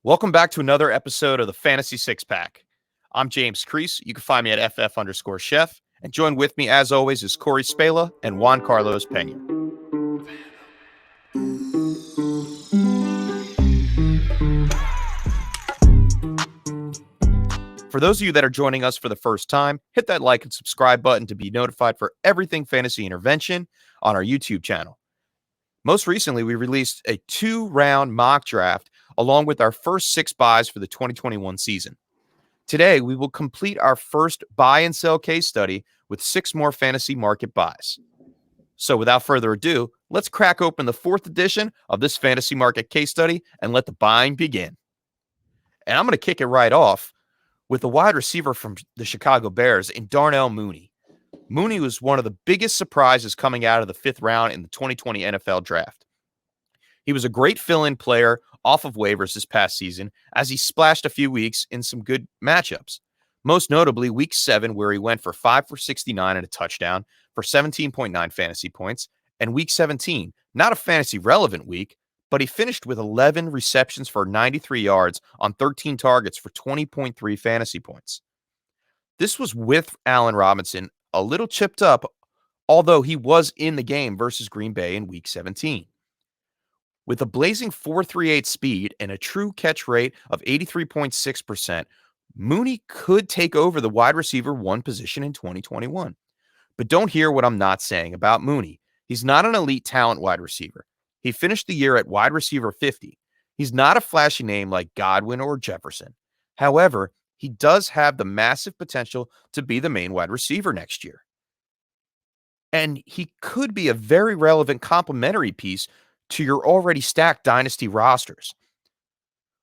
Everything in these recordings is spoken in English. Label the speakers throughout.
Speaker 1: Welcome back to another episode of the Fantasy Six Pack. I'm James Kriess. You can find me at FF_Chef. And join with me, as always, is Corey Spala and Juan Pena. For those of you that are joining us for the first time, hit that like and subscribe button to be notified for everything fantasy intervention on our YouTube channel. Most recently, we released a 2-round mock draft along with our first 6 buys for the 2021 season. Today, we will complete our first buy and sell case study with 6 more fantasy market buys. So without further ado, let's crack open the 4th edition of this fantasy market case study and let the buying begin. And I'm going to kick it right off with the wide receiver from the Chicago Bears in Darnell Mooney. Mooney was one of the biggest surprises coming out of the 5th round in the 2020 NFL draft. He was a great fill-in player off of waivers this past season as he splashed a few weeks in some good matchups. Most notably, week 7, where he went for 5 for 69 and a touchdown for 17.9 fantasy points, and week 17, not a fantasy relevant week, but he finished with 11 receptions for 93 yards on 13 targets for 20.3 fantasy points. This was with Allen Robinson a little chipped up, although he was in the game versus Green Bay in week 17. With a blazing 4.38 speed and a true catch rate of 83.6%, Mooney could take over the wide receiver 1 position in 2021. But don't hear what I'm not saying about Mooney. He's not an elite talent wide receiver. He finished the year at wide receiver 50. He's not a flashy name like Godwin or Jefferson. However, he does have the massive potential to be the main wide receiver next year. And he could be a very relevant complementary piece to your already stacked Dynasty rosters.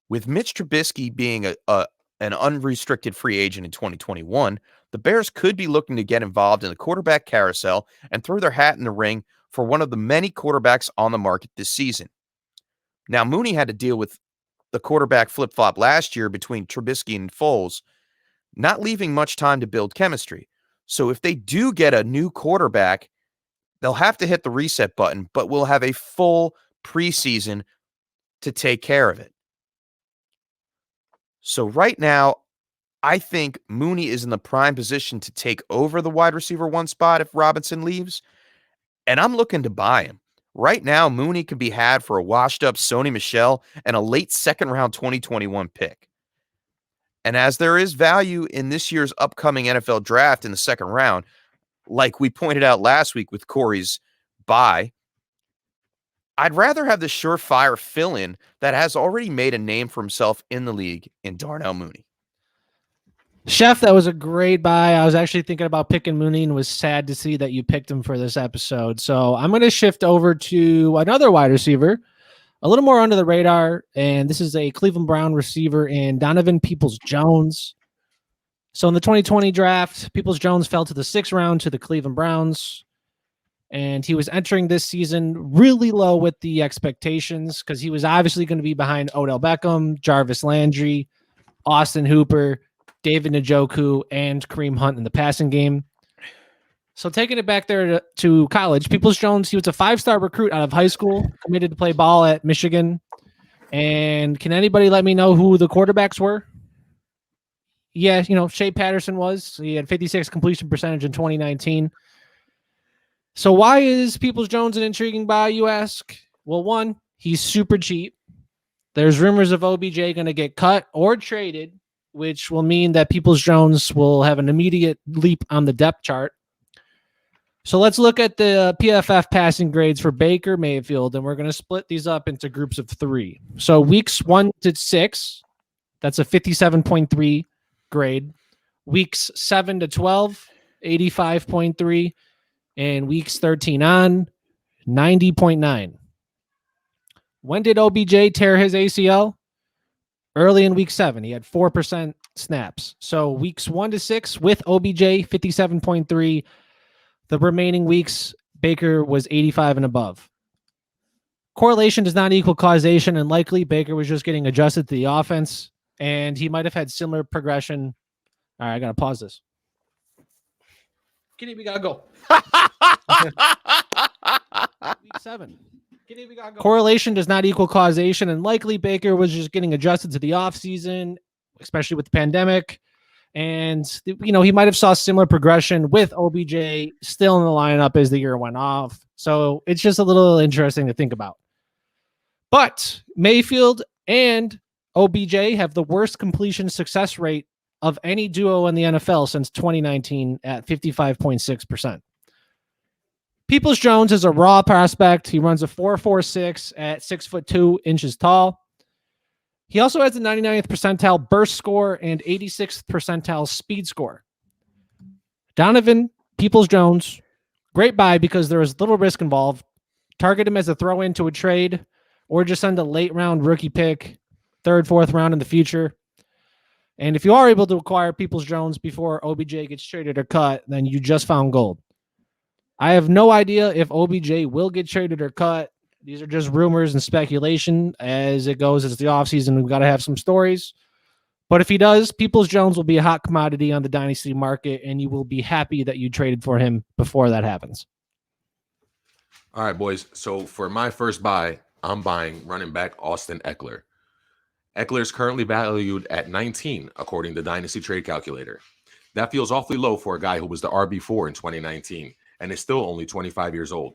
Speaker 1: With Mitch Trubisky being an unrestricted free agent in 2021, the Bears could be looking to get involved in the quarterback carousel and throw their hat in the ring for one of the many quarterbacks on the market this season. Now, Mooney had to deal with the quarterback flip-flop last year between Trubisky and Foles, not leaving much time to build chemistry. So if they do get a new quarterback, they'll have to hit the reset button, but we'll have a full preseason to take care of it. So right now, I think Mooney is in the prime position to take over the wide receiver 1 spot if Robinson leaves, and I'm looking to buy him. Right now, Mooney can be had for a washed-up Sony Michel and a late 2nd round 2021 pick. And as there is value in this year's upcoming NFL draft in the 2nd round, like we pointed out last week with Corey's buy, I'd rather have the surefire fill-in that has already made a name for himself in the league in Darnell Mooney.
Speaker 2: Chef, that was a great buy. I was actually thinking about picking Mooney and was sad to see that you picked him for this episode. So I'm going to shift over to another wide receiver, a little more under the radar, and this is a Cleveland Brown receiver in Donovan Peoples-Jones. So in the 2020 draft, Peoples-Jones fell to the 6th round to the Cleveland Browns, and he was entering this season really low with the expectations because he was obviously going to be behind Odell Beckham, Jarvis Landry, Austin Hooper, David Njoku, and Kareem Hunt in the passing game. So taking it back there to college, Peoples-Jones, he was a 5-star recruit out of high school, committed to play ball at Michigan. And can anybody let me know who the quarterbacks were? Yeah, Shea Patterson was. He had 56 completion percentage in 2019. So why is Peoples-Jones an intriguing buy, you ask? Well, one, he's super cheap. There's rumors of OBJ going to get cut or traded, which will mean that Peoples-Jones will have an immediate leap on the depth chart. So let's look at the PFF passing grades for Baker Mayfield, and we're going to split these up into groups of 3. So weeks 1 to 6, that's a 57.3 grade. Weeks 7 to 12, 85.3. And weeks 13 on, 90.9. When did OBJ tear his ACL? Early in week 7. He had 4% snaps. So weeks 1 to 6 with OBJ, 57.3. The remaining weeks, Baker was 85 and above. Correlation does not equal causation, and likely Baker was just getting adjusted to the offense, and he might have had similar progression. All right, I got to pause this. Kitty, we got to go. Week 7. Correlation does not equal causation, and likely Baker was just getting adjusted to the offseason, especially with the pandemic. And, he might have saw similar progression with OBJ still in the lineup as the year went off. So it's just a little interesting to think about. But Mayfield and OBJ have the worst completion success rate of any duo in the NFL since 2019 at 55.6%. Peoples-Jones is a raw prospect. He runs a 4.46 at 6'2" tall. He also has the 99th percentile burst score and 86th percentile speed score. Donovan Peoples-Jones, great buy because there is little risk involved. Target him as a throw into a trade or just send a late round rookie pick, third, fourth round in the future. And if you are able to acquire Peoples-Jones before OBJ gets traded or cut, then you just found gold. I have no idea if OBJ will get traded or cut. These are just rumors and speculation as it goes. It's the offseason. We've got to have some stories. But if he does, Peoples-Jones will be a hot commodity on the Dynasty market, and you will be happy that you traded for him before that happens.
Speaker 3: All right, boys. So for my first buy, I'm buying running back Austin Ekeler. Ekeler is currently valued at 19, according to Dynasty Trade Calculator. That feels awfully low for a guy who was the RB4 in 2019 and is still only 25 years old.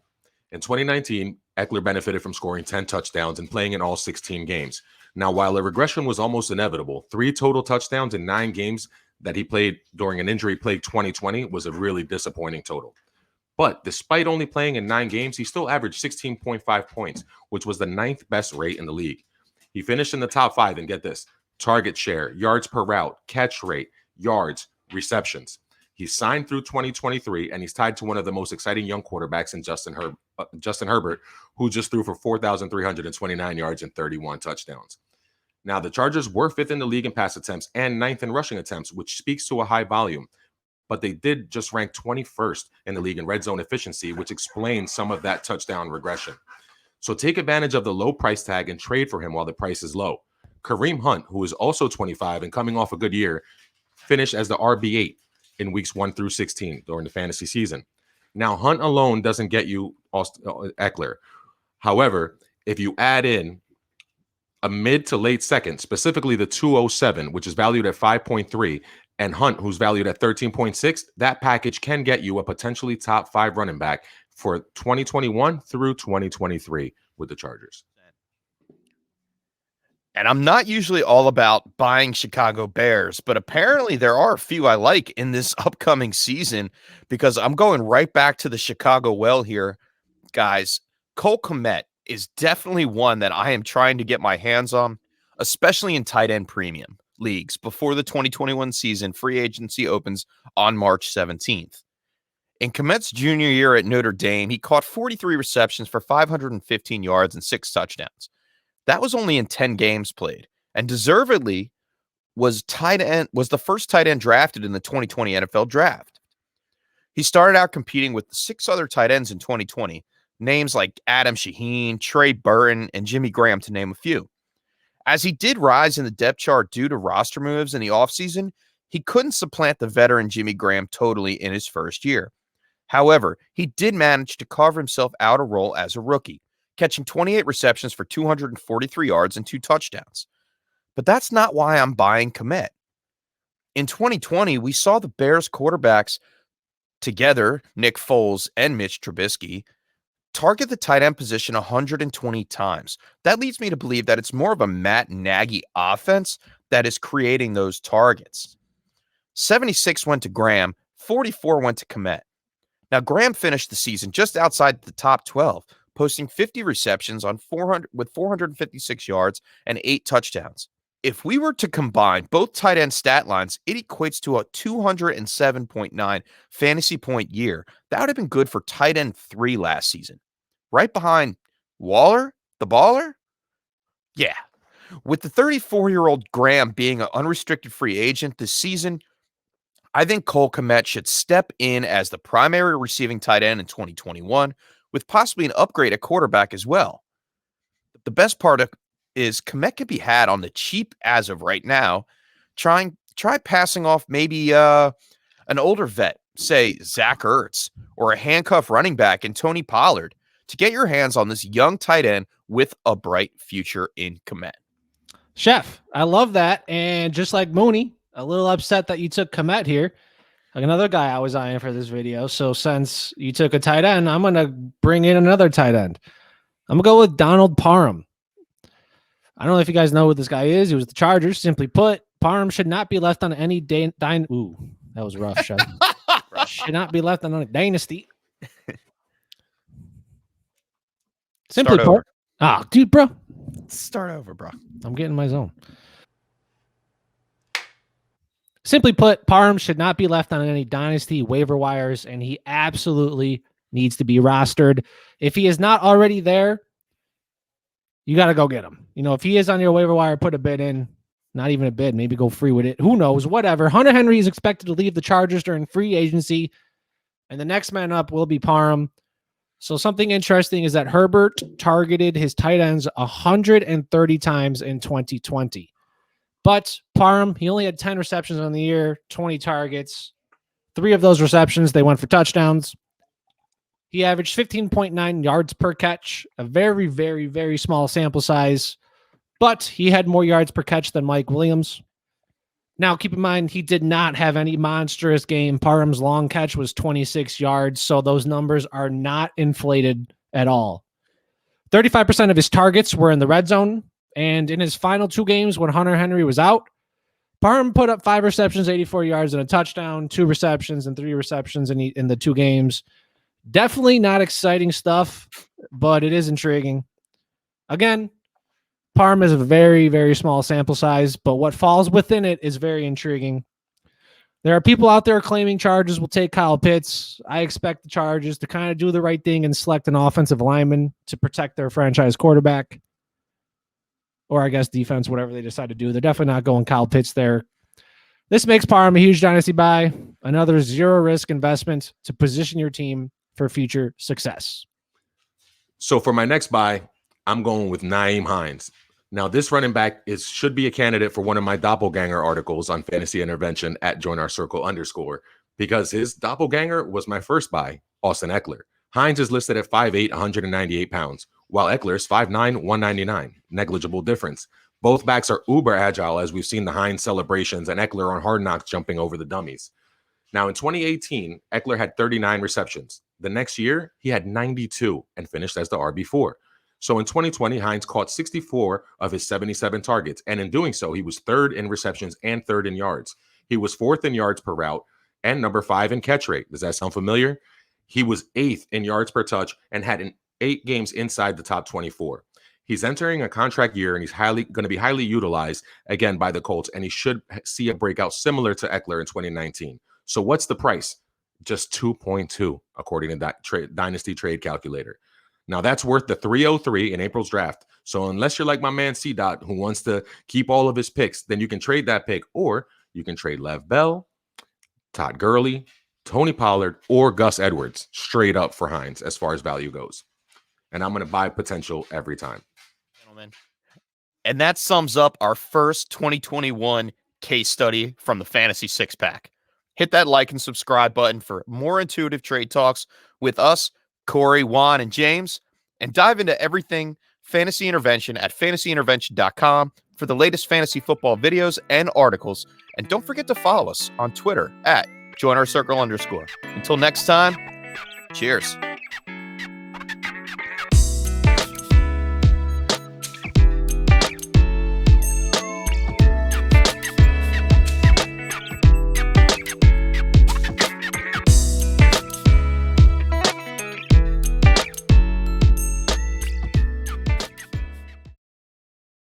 Speaker 3: In 2019, Ekeler benefited from scoring 10 touchdowns and playing in all 16 games. Now, while a regression was almost inevitable, 3 total touchdowns in 9 games that he played during an injury-plagued 2020 was a really disappointing total. But despite only playing in 9 games, he still averaged 16.5 points, which was the 9th best rate in the league. He finished in the top 5, and get this, target share, yards per route, catch rate, yards, receptions. He's signed through 2023, and he's tied to one of the most exciting young quarterbacks in Justin Herbert, who just threw for 4,329 yards and 31 touchdowns. Now, the Chargers were 5th in the league in pass attempts and 9th in rushing attempts, which speaks to a high volume. But they did just rank 21st in the league in red zone efficiency, which explains some of that touchdown regression. So take advantage of the low price tag and trade for him while the price is low. Kareem Hunt, who is also 25 and coming off a good year, finished as the RB8 in weeks 1 through 16 during the fantasy season. Now, Hunt alone doesn't get you Ekeler. However, if you add in a mid to late second, specifically the 207, which is valued at 5.3, and Hunt, who's valued at 13.6, that package can get you a potentially top 5 running back for 2021 through 2023 with the Chargers.
Speaker 1: And I'm not usually all about buying Chicago Bears, but apparently there are a few I like in this upcoming season because I'm going right back to the Chicago well here. Guys, Cole Kmet is definitely one that I am trying to get my hands on, especially in tight end premium leagues before the 2021 season free agency opens on March 17th. In Kmet's junior year at Notre Dame, he caught 43 receptions for 515 yards and 6 touchdowns. That was only in 10 games played, and deservedly was the first tight end drafted in the 2020 NFL draft. He started out competing with 6 other tight ends in 2020, names like Adam Shaheen, Trey Burton, and Jimmy Graham, to name a few. As he did rise in the depth chart due to roster moves in the offseason, he couldn't supplant the veteran Jimmy Graham totally in his first year. However, he did manage to carve himself out a role as a rookie, catching 28 receptions for 243 yards and 2 touchdowns. But that's not why I'm buying Kmet. In 2020, we saw the Bears quarterbacks together, Nick Foles and Mitch Trubisky, target the tight end position 120 times. That leads me to believe that it's more of a Matt Nagy offense that is creating those targets. 76 went to Graham, 44 went to Kmet. Now, Graham finished the season just outside the top 12, posting 50 receptions on 456 yards and 8 touchdowns. If we were to combine both tight end stat lines, it equates to a 207.9 fantasy point year. That would have been good for tight end 3 last season. Right behind Waller, the baller? Yeah. With the 34-year-old Graham being an unrestricted free agent this season, I think Cole Kmet should step in as the primary receiving tight end in 2021, with possibly an upgrade at quarterback as well. The best part is Kmet can be had on the cheap as of right now. Try passing off maybe an older vet, say Zach Ertz, or a handcuff running back in Tony Pollard, to get your hands on this young tight end with a bright future in Kmet.
Speaker 2: Chef, I love that. And just like Mooney, a little upset that you took Kmet here. Like another guy I was eyeing for this video. So since you took a tight end, I'm going to bring in another tight end. I'm going to go with Donald Parham. I don't know if you guys know what this guy is. He was the Chargers. Simply put, Parham should not be left on any Ooh, that was rough, Chef. Should not be left on a dynasty. Simply put. Oh, dude, bro.
Speaker 1: Start over, bro.
Speaker 2: I'm getting my zone. Simply put, Parham should not be left on any dynasty waiver wires, and he absolutely needs to be rostered. If he is not already there, you got to go get him. You know, if he is on your waiver wire, put a bid in. Not even a bid. Maybe go free with it. Who knows? Whatever. Hunter Henry is expected to leave the Chargers during free agency, and the next man up will be Parham. So something interesting is that Herbert targeted his tight ends 130 times in 2020. But Parham, he only had 10 receptions on the year, 20 targets. 3 of those receptions, they went for touchdowns. He averaged 15.9 yards per catch, a very, very, very small sample size. But he had more yards per catch than Mike Williams. Now, keep in mind, he did not have any monstrous game. Parham's long catch was 26 yards, so those numbers are not inflated at all. 35% of his targets were in the red zone, and in his final 2 games when Hunter Henry was out, Parham put up 5 receptions, 84 yards, and a touchdown, 2 receptions, and 3 receptions in the 2 games. Definitely not exciting stuff, but it is intriguing. Again, Parham is a very, very small sample size, but what falls within it is very intriguing. There are people out there claiming Chargers will take Kyle Pitts. I expect the Chargers to kind of do the right thing and select an offensive lineman to protect their franchise quarterback. Or I guess defense, whatever they decide to do. They're definitely not going Kyle Pitts there. This makes Parham a huge dynasty buy. Another zero-risk investment to position your team for future success.
Speaker 3: So for my next buy, I'm going with Nyheim Hines. Now, this running back should be a candidate for one of my doppelganger articles on Fantasy Intervention at @JoinOurCircle_, because his doppelganger was my first buy, Austin Eckler. Hines is listed at 5'8", 198 pounds, while Eckler's 5'9", 199. Negligible difference. Both backs are uber agile, as we've seen the Hines celebrations and Eckler on Hard Knocks jumping over the dummies. Now, in 2018, Eckler had 39 receptions. The next year, he had 92 and finished as the RB4. So in 2020, Hines caught 64 of his 77 targets, and in doing so, he was 3rd in receptions and 3rd in yards. He was 4th in yards per route and number 5 in catch rate. Does that sound familiar? He was 8th in yards per touch and had 8 games inside the top 24. He's entering a contract year, and he's going to be highly utilized again by the Colts, and he should see a breakout similar to Eckler in 2019. So what's the price? Just 2.2, according to that Dynasty trade calculator. Now, that's worth the 303 in April's draft. So unless you're like my man C-Dot, who wants to keep all of his picks, then you can trade that pick, or you can trade Lev Bell, Todd Gurley, Tony Pollard, or Gus Edwards straight up for Hines as far as value goes. And I'm going to buy potential every time.
Speaker 1: Gentlemen. And that sums up our first 2021 case study from the Fantasy Six Pack. Hit that like and subscribe button for more intuitive trade talks with us, Corey, Juan, and James, and dive into everything Fantasy Intervention at fantasyintervention.com for the latest fantasy football videos and articles. And don't forget to follow us on Twitter at @JoinOurCircle_. Until next time, cheers.